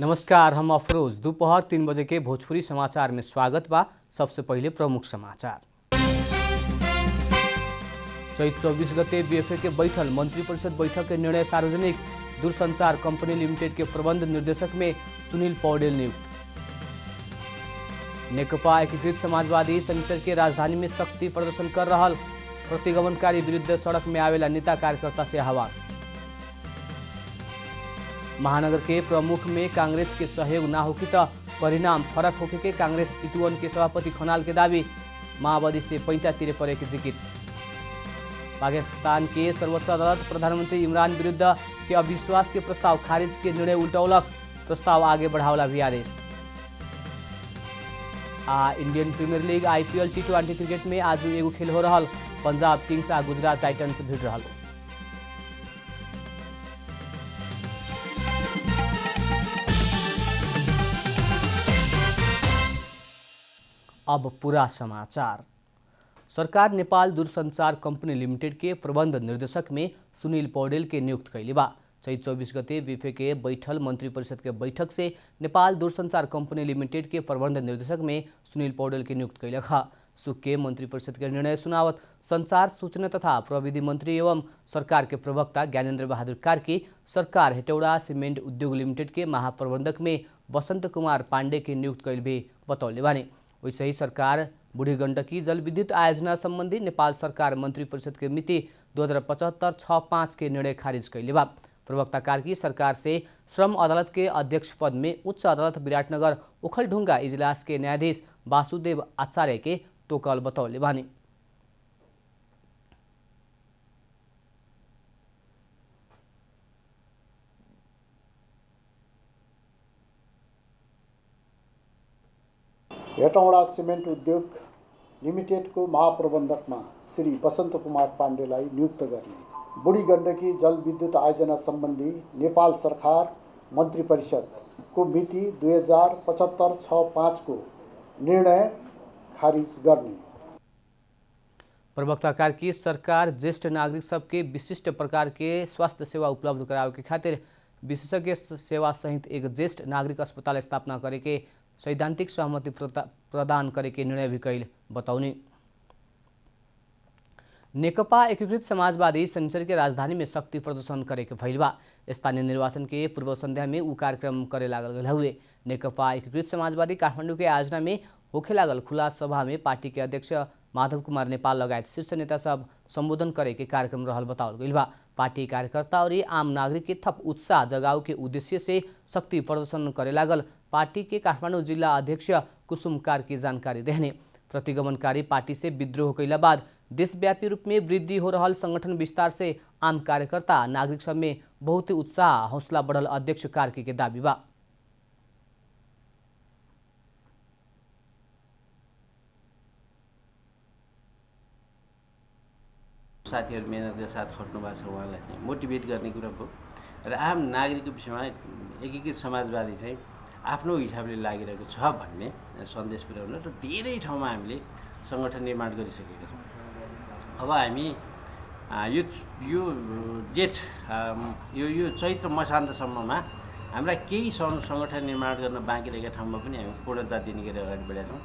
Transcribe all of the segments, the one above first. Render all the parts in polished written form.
नमस्कार, हम अफरोज। दोपहर 3 बजे के भोजपुरी समाचार में स्वागत बा। सबसे पहले प्रमुख समाचार। चैत 24 गते बीएफए के बैठल मंत्री परिषद बैठक के निर्णय सार्वजनिक। दूरसंचार कंपनी लिमिटेड के प्रबंध निर्देशक में सुनील पौडेल नियुक्त। नेकपा एकीकृत समाजवादी शनिचर के राजधानी में शक्ति प्रदर्शन कर रहा। प्रतिगमनकारी विरुद्ध सड़क में आवेला नेता कार्यकर्ता से आह्वान। महानगर के प्रमुख में कांग्रेस के सहयोग ना होगी तो परिणाम फरक होके के कांग्रेस चितवन के सभापति खनाल के दावी। माओवादी से पैंचा तिरे पड़े की जिकिर। पाकिस्तान के सर्वोच्च अदालत प्रधानमंत्री इमरान विरुद्ध के अविश्वास के प्रस्ताव खारिज के निर्णय उल्टौलक। प्रस्ताव आगे बढ़ावला भी आदेश। इंडियन प्रीमियर लीग आईपीएल टी20 क्रिकेट में आज एगो खेल हो रहा। पंजाब किंग्स आ गुजरात टाइटन्स भिड़ रहा। अब पूरा समाचार। सरकार नेपाल दूरसंचार कंपनी लिमिटेड के प्रबंध निर्देशक में सुनील पौडेल के नियुक्त कैले बा। चैत 24 गते बीफे के बैठल मंत्री परिषद के बैठक से नेपाल दूरसंचार कंपनी लिमिटेड के प्रबंध निर्देशक में सुनील पौडेल के नियुक्त कैलक हा। सुख के मंत्री परिषद के निर्णय सुनावत संचार सूचना तथा प्रविधि मंत्री एवं सरकार के प्रवक्ता ज्ञानेन्द्र बहादुर कार्की सरकार हेटौडा सीमेंट उद्योग लिमिटेड के महाप्रबंधक में वसंत कुमार पांडे के नियुक्त कैल भी बतौले बानी। वैसे ही सरकार बूढ़ी गण्डकी जल विद्युत आयोजना संबंधी नेपाल सरकार मंत्री परिषद के मिति 2075/65 के निर्णय खारिज कैले बा। प्रवक्ता कार्की सरकार से श्रम अदालत के अध्यक्ष पद में उच्च अदालत विराटनगर ओखलढुंगा इजलास के न्यायाधीश वासुदेव आचार्य के तोकल बतौले बानी। हेटौडा सिमेन्ट उद्योग लिमिटेडको महाप्रबन्धकमा श्री वसन्त कुमार पाण्डेलाई नियुक्त गर्ने। बुढी गण्डकी जल विद्युत आयोजना सम्बन्धी नेपाल सरकार मन्त्री परिषदको मिति 2075/65 को निर्णय खारिज गर्ने। प्रवक्ता कार्की सरकार ज्येष्ठ नागरिक सबके विशिष्ट प्रकार के स्वास्थ्य सेवा उपलब्ध करावे के खातिर विशेषज्ञ सेवा सहित एक ज्येष्ठ नागरिक अस्पताल स्थापना करे के सैद्धांतिक सहमति प्रदान करे के निर्णय भी कैल बतौनी। नेकपा एकीकृत समाजवादी शनिचर के राजधानी में शक्ति प्रदर्शन करे के भइल बा। स्थानीय निर्वाचन के पूर्व संध्या में उ कार्यक्रम करे लागल हुए। नेकपा एकीकृत समाजवादी काठमाडौँ के आयोजना में होखे लागल खुला सभा में पार्टी के अध्यक्ष माधव कुमार नेपाल लगायत शीर्ष नेता सब संबोधन करे के कार्यक्रम रहल बताओल गइल बा। पार्टी कार्यकर्ता और आम नागरिक के थप उत्साह जगाव के उद्देश्य से शक्ति प्रदर्शन करे लागल पार्टी के काठमाडौँ जिल्ला अध्यक्ष कुसुम कार्की जानकारी देहने। प्रतिगमनकारी पार्टी से विद्रोह कैला बाद देशव्यापी रूप में वृद्धि हो रहा संगठन विस्तार से आम कार्यकर्ता नागरिक सब में बहुत ही उत्साह हौसला बढ़ल अध्यक्ष कार्की के दावी बा। साथीहरु मेहनतका साथ खट्नु भएको छ, उहाँलाई चाहिँ मोटिभेट गर्ने कुरा भयो र आम नागरिकको विषयमा एकीकृत समाजवादी चाहिँ आफ्नो हिसाबले लागिरहेको छ भन्ने सन्देश पुर्याउन र धेरै ठाउँमा हामीले सङ्गठन निर्माण गरिसकेका छौँ। अब हामी यो जेठ यो चैत्र मसान्तसम्ममा हाम्रा केही सङ्गठन निर्माण गर्न बाँकी रहेका ठाउँमा पनि हामी पूर्णता दिने गरी अगाडि बढेका छौँ।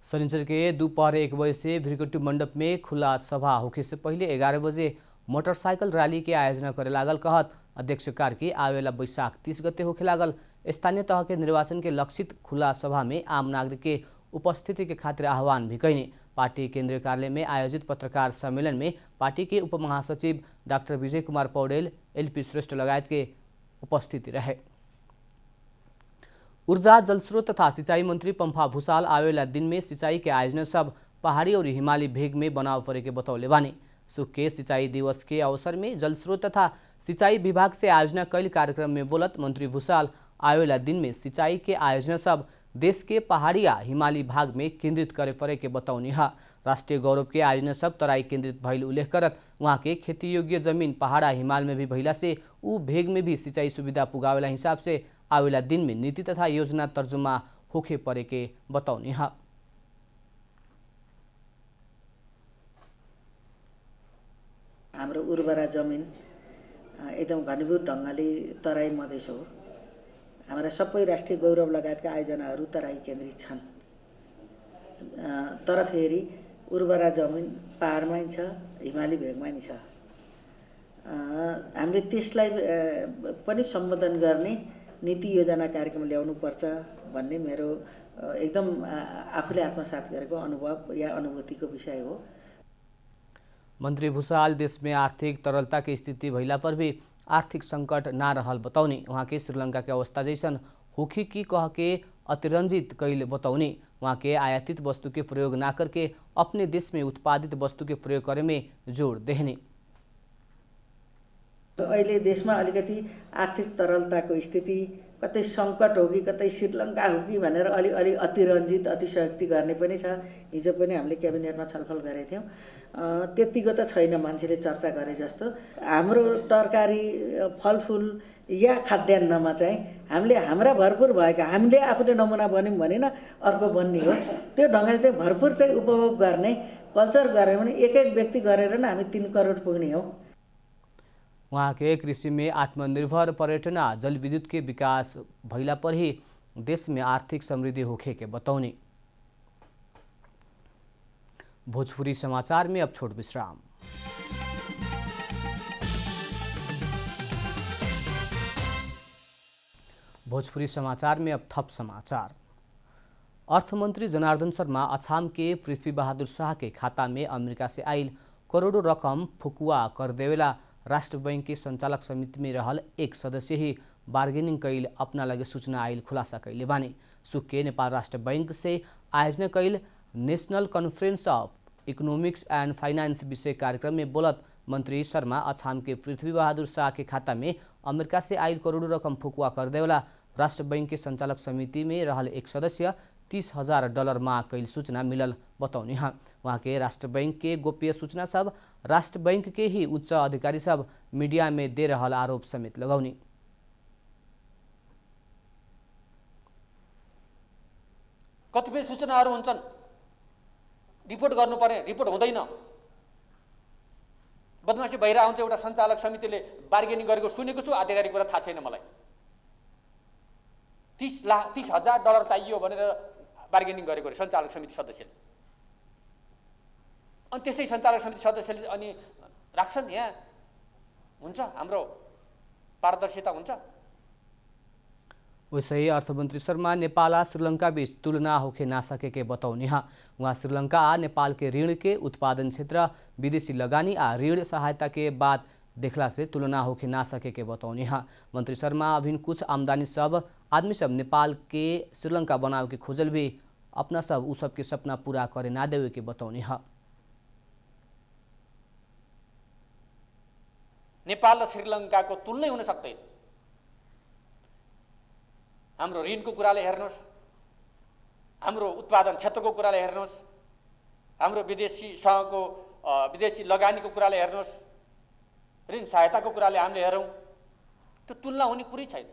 शनिचर के दोपहर 1 बजे से भीरकटू मंडप में खुला सभा होखे से पहले 11 बजे मोटरसाइकिल रैली के आयोजना करे लागल कहत अध्यक्ष कार्की आवेला बैशाख 30 गते होखे लागल स्थानीय तह के निर्वाचन के लक्षित खुला सभा में आम नागरिक के उपस्थिति के खातिर आह्वान भी कैने। पार्टी केंद्रीय कार्यालय में आयोजित पत्रकार सम्मेलन में पार्टी के उप महासचिव डाक्टर विजय कुमार पौडेल, एलपी श्रेष्ठ लगायत के उपस्थिति रहे। ऊर्जा जलस्रोत तथा सिंचाई मंत्री पंफा भूषाल आवेला दिन में सिंचाई के आयोजना सब पहाड़ी और हिमाली भेग में बनाव परे के बतौले बानी। सुख के सिंचाई दिवस के अवसर में जलस्रोत तथा सिंचाई विभाग से आयोजना कैल कार्यक्रम में बोलत मंत्री भूषाल आवेला दिन में सिंचाई के आयोजना सब देश के पहाड़ी या हिमाली भाग में केंद्रित करे परे के बतौनी है। राष्ट्रीय गौरव के आयोजना सब तराई केंद्रित भइल उल्लेख करत वहाँ के खेती योग्य जमीन पहाड़ा हिमाल में भी भइला से उ भेग में भी सिंचाई सुविधा पुगावेला हिसाब से आवेला दिन में नीति तथा योजना तर्जुमा होखे परे के बतौनी है। हाम्रो उर्वरा जमिन एकदम घनीभूत ढङ्गले तराई मधेस हो हाम्रा सबै राष्ट्रिय गौरव लगायतका आयोजनाहरू तराई केन्द्रित छन्। तर फेरि उर्वरा जमिन पहाडमै छ, हिमाली भेगमा नि छ। हामीले त्यसलाई पनि सम्बोधन गर्ने नीति योजना कार्यक्रम ल्याउनुपर्छ भन्ने मेरो एकदम आफूले आत्मसात गरेको अनुभव या अनुभूतिको विषय हो। मंत्री भूषाल देश में आर्थिक तरलता की स्थिति भइला पर भी आर्थिक संकट ना रहल बतौनी। वहाँ के श्रीलंका के अवस्था जैसन होखी की कह के अतिरंजित कैल बतौनी। वहाँ के आयातित वस्तु के प्रयोग ना करके अपने देश में उत्पादित वस्तु के प्रयोग करे में जोड़ देहनी। अहिले देशमा अलिकति आर्थिक तरलताको स्थिति कतै सङ्कट हो कि कतै श्रीलङ्का हो कि भनेर अलि अतिरञ्जित अतिशयोक्ति गर्ने पनि छ। हिजो पनि हामीले क्याबिनेटमा छलफल गरेका थियौँ। त्यतिको त छैन मान्छेले चर्चा गरे जस्तो। हाम्रो तरकारी फलफुल या खाद्यान्नमा चाहिँ हामीले हाम्रा भरपुर भएका हामीले आफूले नमुना बन्यौँ भने न अर्को बन्ने हो। त्यो ढङ्गले चाहिँ भरपुर चाहिँ उपभोग गर्ने कल्चर गऱ्यौँ भने एक व्यक्ति गरेर नै हामी 3 करोड पुग्ने हो। वहाँ के कृषि में आत्मनिर्भर पर्यटन जलविद्युत के विकास भइला पर ही देश में आर्थिक समृद्धि होखे के बतौनी। भोजपुरी समाचार में अब छोट विश्राम। भोजपुरी समाचार में अब थप समाचार। अर्थमंत्री जनार्दन शर्मा अछाम के पृथ्वी बहादुर शाह के खाता में अमेरिका से आयल करोड़ों रकम फुकुआ कर देवेला राष्ट्र बैंक के संचालक समिति में रहल एक सदस्य ही बार्गेनिंग कैल अपना लगे सूचना आयल खुलासा कैले बानी। सुख के नेपाल राष्ट्र बैंक से आयोजना कैल national conference of economics and finance विषय कार्यक्रम में बोलत मंत्री शर्मा अछाम के पृथ्वी बहादुर शाह के खाता में अमेरिका से आयल करोड़ों रकम फुकुआ कर देवेला राष्ट्र बैंक के संचालक समिति में रहल एक सदस्य $30,000 मांग कैल सूचना मिलल बतौनी। वहाँ के राष्ट्र बैंक के गोप्य सूचना सब राष्ट्र बैंक के ही उच्च अधिकारी सब मीडिया में दे रहल आरोप समेत लगौनी। कतिपय सूचनाहरू हुन्छन् रिपोर्ट गर्नुपर्ने रिपोर्ट हुँदैन। बदमासी भइरहेको हुन्छ। एउटा सञ्चालक समितिले बार्गेनिङ गरेको सुनेको छु, आधिकारिक कुरा थाहा छैन मलाई। $30,000 चाहियो भनेर बार्गेनिङ गरेको सञ्चालक समिति सदस्यले। अनि त्यसै सञ्चालक समिति सदस्यले अनि राख्छन्। यहाँ हुन्छ हाम्रो पारदर्शिता हुन्छ। वैसे ही अर्थमंत्री शर्मा नेपाल आ श्रीलंका बीच तुलना होके ना सके के बतौनी। वहाँ श्रीलंका आ नेपाल के ऋण के उत्पादन क्षेत्र विदेशी लगानी आ ऋण सहायता के बाद देखला से तुलना होके ना सके के बतौनी। मंत्री शर्मा अभी कुछ आमदनी सब आदमी सब नेपाल के श्रीलंका बनावे के खोजल भी अपना सब उ सब के सपना पूरा करे ना देवे के बतौनी। नेपाल र श्रीलङ्काको तुलनै हुन सक्दैन। हाम्रो ऋणको कुराले हेर्नुहोस्, हाम्रो उत्पादन क्षेत्रको कुराले हेर्नुहोस्, हाम्रो विदेशी लगानीको कुराले हेर्नुहोस्, ऋण सहायताको कुराले हामीले हेरौँ, त्यो तुलना हुने कुरै छैन।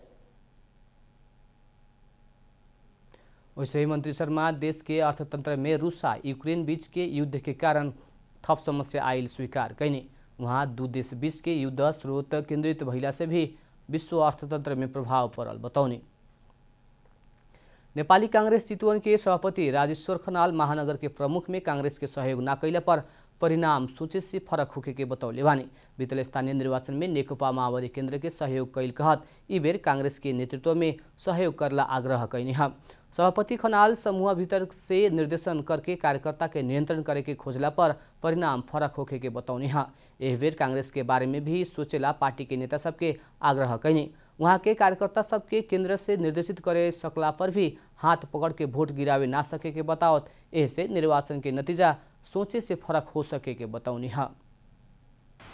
वैसे ही मंत्री शर्मा देश के अर्थतंत्र में रूसा यूक्रेन बीच के युद्ध के कारण थप समस्या आयल स्वीकार कैने। वहाँ दू देश बीच के युद्ध स्रोत केंद्रित भइला से भी विश्व अर्थतंत्र में प्रभाव पड़ल बतौनी। नेपाली कांग्रेस चितवन के सभापति राजेश्वर खनाल महानगर के प्रमुख में कांग्रेस के सहयोग न कैला पर परिणाम सोचे से फरक होके के बतौले बानी। बीतल स्थानीय निर्वाचन में नेकपा माओवादी केंद्र के सहयोग कैल कहत ई बेर कांग्रेस के नेतृत्व में सहयोग करला आग्रह कैनी। सभापति खनाल समूह भीतर से निर्देशन करके कार्यकर्ता के नियंत्रण करे के खोजला पर परिणाम फरक होके के बतौनी। एह बेर कांग्रेस के बारे में भी सोचेला पार्टी के नेता सबके आग्रह कैनी। वहाँ के कार्यकर्ता सबके केंद्र से निर्देशित करे सकला पर भी हाथ पकड़ के वोट गिरावे ना सके के बतावत ऐसे निर्वाचन के नतीजा सोचे से फरक हो सके के बतौनी।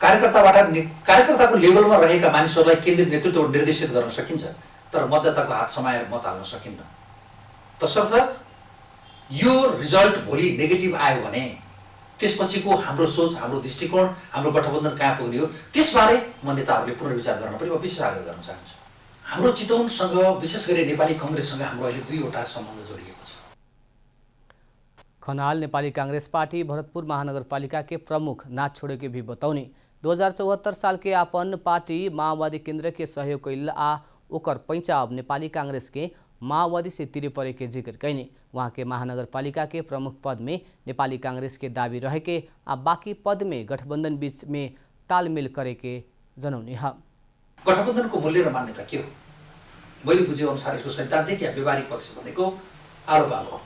कार्यकर्ताको लेभलमा रहेका मानिसहरूलाई केन्द्रीय नेतृत्व निर्देशित गर्न सकिन्छ, तर मतदाताको हात समाएर मत हाल्न सकिन्न। तसर्थ यो रिजल्ट भोलि नेगेटिभ आयो भने त्यसपछिको हाम्रो सोच, हाम्रो दृष्टिकोण, हाम्रो गठबन्धन कहाँ पुग्ने हो त्यसबारे म नेताहरूले पुनर्विचार गर्न पनि म विशेष आग्रह गर्न चाहन्छु। हाम्रो चितवनसँग विशेष गरी नेपाली कांग्रेससँग हाम्रो अहिले 2वटा सम्बन्ध जोडिएको छ। खनाल नेपाली कांग्रेस पार्टी भरतपुर महानगरपालिका के प्रमुख ना छोड़े के भी बतौनी। 2074 साल के अपन पार्टी माओवादी केंद्र के सहयोग कैल आ ओकर पैंचा अब नेपाली कांग्रेस के माओवादी से तिरे पड़े के जिक्र कैने। वहाँ के महानगर पालिका के प्रमुख पद में नेपाली कांग्रेस के दावी रहे के आ बाकी पद में गठबन्धन बीच में तालमेल करे के जनौने ह। गठबन्धनको मूल्य र मान्यता के हो? मैले बुझे अनुसार यसको सैद्धान्तिक या व्यवहारिक पक्ष भनेको आरोप हो।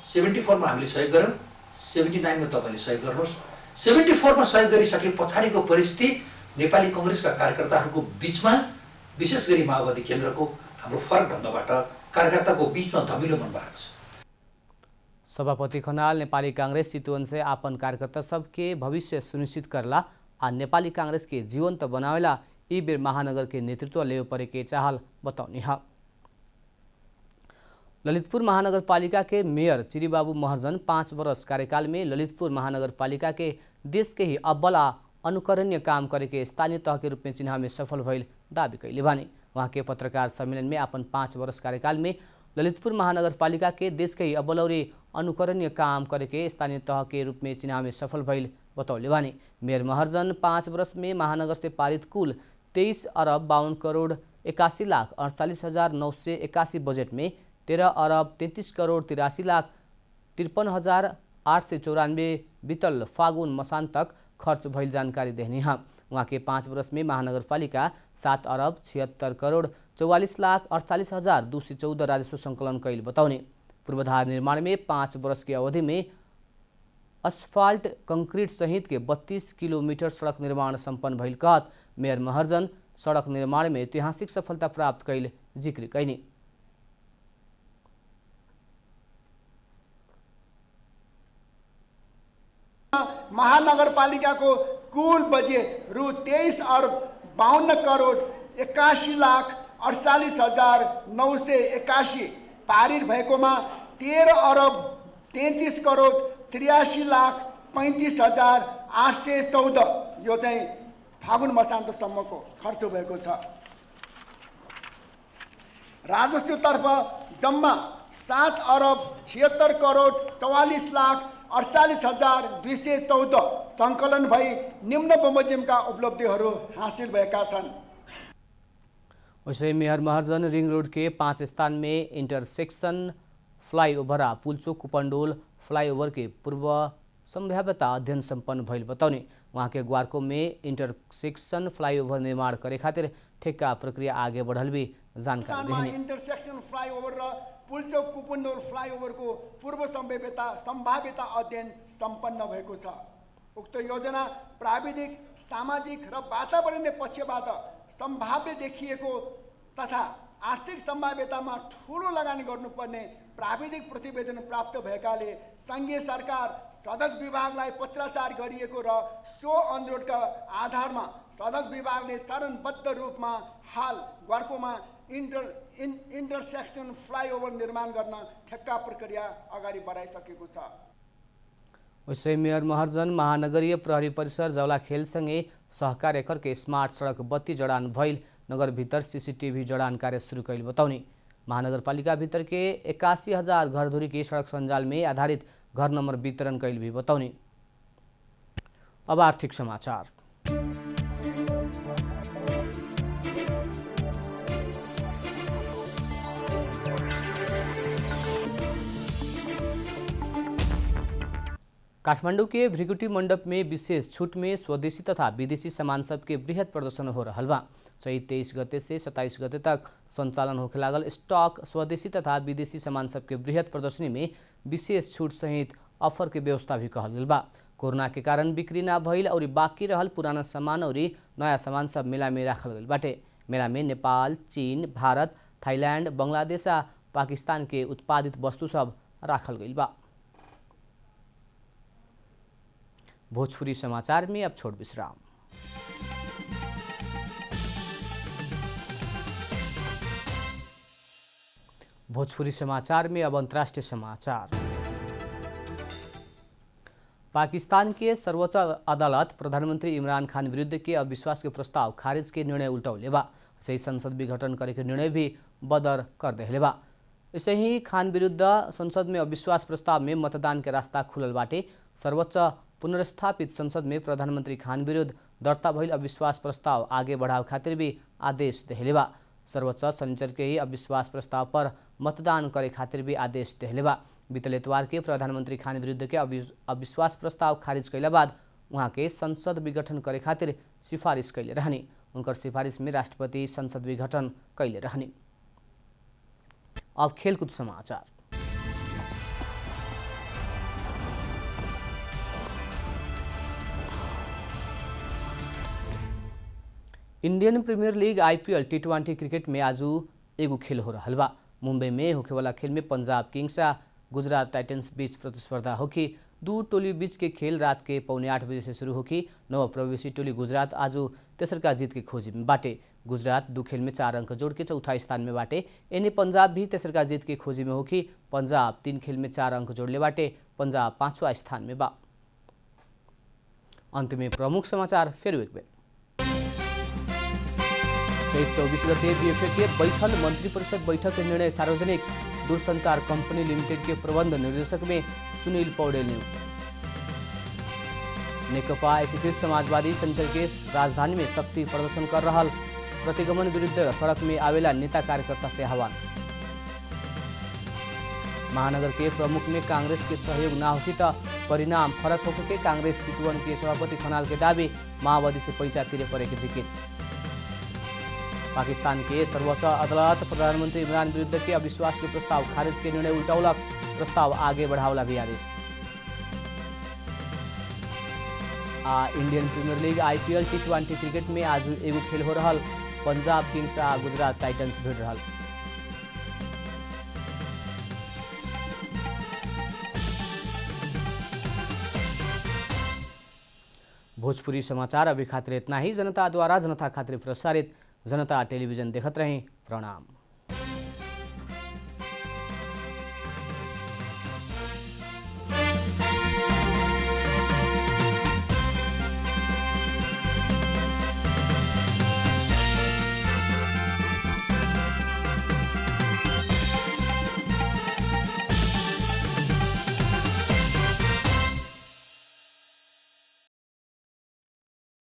74 मा हामीले सहयोग गर्यौं, 79 मा तपाईले सहयोग गर्नुहोस्। 74 मा सहयोग गरिसके पछाडिको परिस्थिति नेपाली कांग्रेसका कार्यकर्ताहरूको बीचमा विशेष गरी माओवादी केन्द्रको हाम्रो फरक ढङ्गबाट कार्यकर्ताको बीचमा धमिलो मन भएको छ। सभापति खनाल नेपाली कांग्रेस चितवन से आपन कार्यकर्ता सबके भविष्य सुनिश्चित करला आ नेपाली कांग्रेस के जीवंत बनावेला ई बेर महानगर के नेतृत्व ले परे के चाहल बताउने ह। ललितपुर महानगरपालिका के मेयर चिरीबाबू महर्जन 5 वर्ष कार्यकाल में ललितपुर महानगरपालिका के देश के ही अव्वल आ अनुकरणीय काम करे के स्थानीय तह के रूप में चिन्ह में सफल भइल दावी कैले बानी। वहाँ के पत्रकार सम्मेलन में अपन 5 वर्ष कार्यकाल में ललितपुर महानगरपालिका के देश के ही अव्वल और अनुकरणीय काम करे के स्थानीय तह के रूप में चिन्ह में सफल भइल बतौले बानी। मेयर महर्जन 5 वर्ष में महानगर से पारित कुल 23 अरब 52 करोड़ 81 लाख 48,981 बजट में 13 अरब 33 करोड़ 83 लाख 53,894 बीतल फागुन मसान तक खर्च भइल जानकारी देहनी है। वहाँ के 5 वर्ष में महानगरपालिका 7 अरब 76 करोड़ 44 लाख 48,214 राजस्व संकलन कैल बताउने। पूर्वाधार निर्माण में 5 वर्ष की अवधि में अस्फाल्ट कंक्रीट सहित के 32 किलोमीटर सड़क निर्माण संपन्न भइल कहत मेयर महर्जन सड़क निर्माण में ऐतिहासिक सफलता प्राप्त कैल जिक्र कैनी। महानगरपालिकाको कुल बजेट रु 23 अरब 52 करोड 81 लाख 48,981 पारित भएकोमा 13 अरब 33 करोड 83 लाख 35,814 यो चाहिँ फागुन मसान्तसम्मको खर्च भएको छ। राजस्वतर्फ जम्मा 7 अरब 76 करोड 44 लाख 48,214 सङ्कलन भई निम्न बमोजिमका उपलब्धिहरू हासिल भएका छन्। वैसे मेयर महर्जन रिंग रोड के 5 स्थान में इंटरसेक्शन फ्लाईओवर आ पुलचोक कुपंडोल फ्लाईओवर के पूर्व संभाव्यता अध्ययन संपन्न भइल बताउने। वहाँ के ग्वारको में इंटरसेक्शन फ्लाईओवर निर्माण करे खातिर ठेक्का प्रक्रिया आगे बढ़ल भी जानकारी देने। इंटरसेक्शन फ्लाईओवर र पुलचोक कुपण्डोल फ्लाईओभरको पूर्व सम्भाव्यता अध्ययन सम्पन्न भएको छ। उक्त योजना प्राविधिक सामाजिक र वातावरणीय पक्षबाट सम्भाव्य देखिएको तथा आर्थिक सम्भाव्यतामा ठूलो लगानी गर्नुपर्ने प्राविधिक प्रतिवेदन प्राप्त भएकाले संघीय सरकार सडक विभागलाई पत्राचार गरिएको र सो अनुरोधका आधारमा सडक विभागले चरणबद्ध रूपमा हाल ग्वारकोमा इंटरसेक्शन फ्लाईओवर निर्माण गर्न ठेक्का प्रक्रिया अगाडि बढाइसकेको छ। वैसे मेयर महर्जन महानगरीय प्रहरी परिसर जौलाखेलसँगै सहकार्य करके स्मार्ट सडक बत्ती जडान भइल नगर भीतर सीसीटीवी जडान कार्य शुरू कैल बताउने। महानगरपालिका भीतर के 81,000 घरधुरी के सड़क संजाल में आधारित घर नंबर वितरण कैल भी बताउने। अब आर्थिक समाचार। काठमाडौँ के भृगुटी मंडप में विशेष छूट में स्वदेशी तथा विदेशी सामान सबके वृहद प्रदर्शन हो रहा बा। चैत 23 गते से 27 गते तक संचालन होखे लागल स्टॉक स्वदेशी तथा विदेशी सामान सबके वृहद प्रदर्शनी में विशेष छूट सहित ऑफर के व्यवस्था भी कहल गल बा। कोरोना के कारण बिक्री ना भइल और बाकी रहल पुराना सामान और नया सामान सब मेला में राखल गल बाटे। मेला में नेपाल, चीन, भारत, थाईलैंड, बांग्लादेश आ पाकिस्तान के उत्पादित वस्तु सब राखल गल बा। भोजपुरी समाचार में अब छोट विश्राम। भोजपुरी समाचार में अब अंतर्राष्ट्रीय समाचार। पाकिस्तान के सर्वोच्च अदालत प्रधानमंत्री इमरान खान विरुद्ध के अविश्वास के प्रस्ताव खारिज के निर्णय उल्टौले बा। सही संसद विघटन करे के निर्णय भी बदर कर देले बा। ऐसे ही खान विरुद्ध संसद में अविश्वास प्रस्ताव में मतदान के रास्ता खुलल बाटे। सर्वोच्च पुनर्स्थापित संसद में प्रधानमंत्री खान विरुद्ध दर्ता भइल अविश्वास प्रस्ताव आगे बढ़ाव खातिर भी आदेश देले बा। सर्वोच्च शनिचर के ही अविश्वास प्रस्ताव पर मतदान करे खातिर भी आदेश देहले बा। बीतल इतवार के प्रधानमंत्री खान विरुद्ध के अविश्वास प्रस्ताव खारिज कैला बाद वहाँ के संसद विघटन करे खातिर सिफारिश कैले रहनी। उनकर सिफारिश में राष्ट्रपति संसद विघटन कैले रहनी। अब खेलकूद समाचार। Indian Premier League IPL T20 cricket में आज एगो खेल हो रहा बा। मुंबई में होखे वाला खेल में पंजाब किंग्स आ गुजरात टाइटन्स बीच प्रतिस्पर्धा होगी। दू टोली बीच के खेल रात के 7:45 बजे से शुरू होगी। नव प्रवेशी टोली गुजरात आज तेसरका जीत के खोजी में बाटे। गुजरात 2 खेल में 4 अंक जोड़ के चौथा स्थान में बाटे। एने पंजाब भी तेसरका जीत के खोजी में होगी। पंजाब 3 खेल में 4 अंक जोड़ले बाटे। पंजाब 5वां स्थान में बा। अंत में प्रमुख समाचार फिर एक बेर। चैत 24 गते बीएफए के बैठल मंत्री परिषद बैठक के निर्णय सार्वजनिक। दूरसंचार कंपनी लिमिटेड के प्रबंध निर्देशक में सुनील पौडेल नियुक्त। नेकपा एकीकृत समाजवादी संचल के राजधानी में शक्ति प्रदर्शन कर रहा। प्रतिगमन विरुद्ध सड़क में आवेला नेता कार्यकर्ता से आह्वान। महानगर के प्रमुख में कांग्रेस के सहयोग न होती तो परिणाम फरक होकर के कांग्रेस चितवन के सभापति खनाल के दावे। माओवादी से पैसा तिरे पड़े के जिक्र। पाकिस्तान के सर्वोच्च अदालत प्रधानमंत्री इमरान विरुद्ध के अविश्वास के प्रस्ताव खारिज के निर्णय उल्टाउलक। प्रस्ताव आगे बढ़ावला भी आदेश। Indian Premier League IPL T20 cricket में आज एगो खेल हो रहा। पंजाब किंग्स आ गुजरात टाइटन्स भिड़ रहा। भोजपुरी समाचार अभी खातिर इतना ही। जनता द्वारा जनता खातिर प्रसारित जनता टेलीविजन देखत रहें। प्रणाम।